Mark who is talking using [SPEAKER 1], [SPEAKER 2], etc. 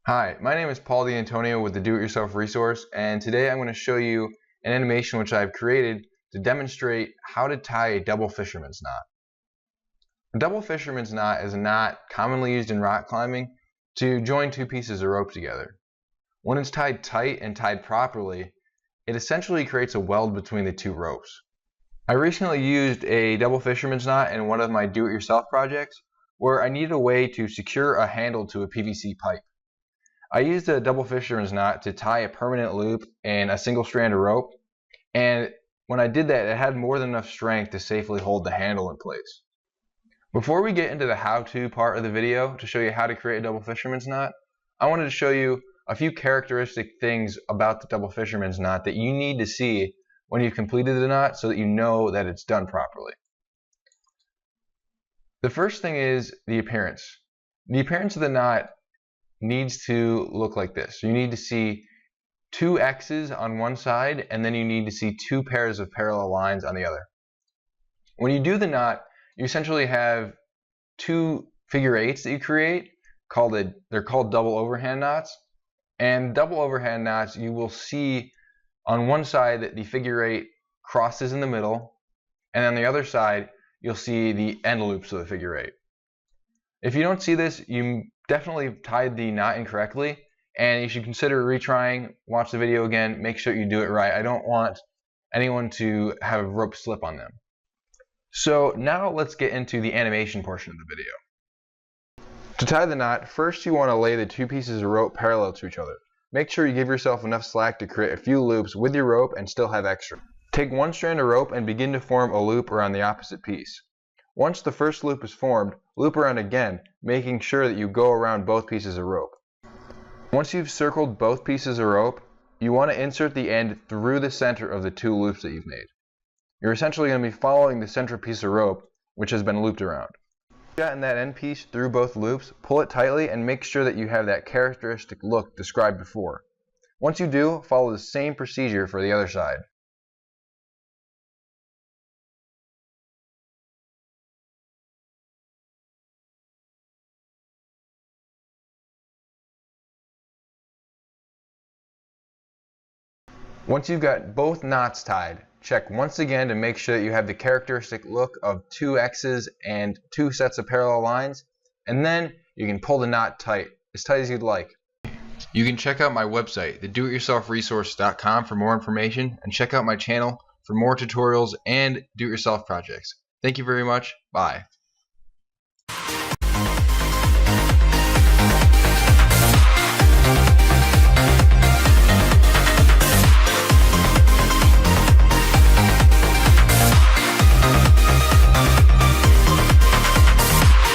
[SPEAKER 1] Hi, my name is Paul D'Antonio with the Do-It-Yourself Resource, and today I'm going to show you an animation which I've created to demonstrate how to tie a double fisherman's knot. A double fisherman's knot is a knot commonly used in rock climbing to join two pieces of rope together. When it's tied tight and tied properly, it essentially creates a weld between the two ropes. I recently used a double fisherman's knot in one of my do-it-yourself projects where I needed a way to secure a handle to a PVC pipe. I used a double fisherman's knot to tie a permanent loop in a single strand of rope, and when I did that, it had more than enough strength to safely hold the handle in place. Before we get into the how-to part of the video to show you how to create a double fisherman's knot, I wanted to show you a few characteristic things about the double fisherman's knot that you need to see when you've completed the knot so that you know that it's done properly. The first thing is the appearance. The appearance of the knot needs to look like this. You need to see two X's on one side, and then you need to see two pairs of parallel lines on the other. When you do the knot, you essentially have two figure eights that you create. They're called double overhand knots. And double overhand knots, you will see on one side that the figure eight crosses in the middle, and on the other side you'll see the end loops of the figure eight. If you don't see this, you definitely tied the knot incorrectly, and you should consider retrying. Watch the video again, make sure you do it right. I don't want anyone to have rope slip on them. So now let's get into the animation portion of the video. To tie the knot, first you want to lay the two pieces of rope parallel to each other. Make sure you give yourself enough slack to create a few loops with your rope and still have extra. Take one strand of rope and begin to form a loop around the opposite piece. Once the first loop is formed, loop around again, making sure that you go around both pieces of rope. Once you've circled both pieces of rope, you want to insert the end through the center of the two loops that you've made. You're essentially going to be following the central piece of rope, which has been looped around. Once you've gotten that end piece through both loops, pull it tightly and make sure that you have that characteristic look described before. Once you do, follow the same procedure for the other side. Once you've got both knots tied, check once again to make sure that you have the characteristic look of two X's and two sets of parallel lines, and then you can pull the knot tight, as tight as you'd like. You can check out my website, thedoityourselfresource.com, for more information, and check out my channel for more tutorials and do-it-yourself projects. Thank you very much. Bye.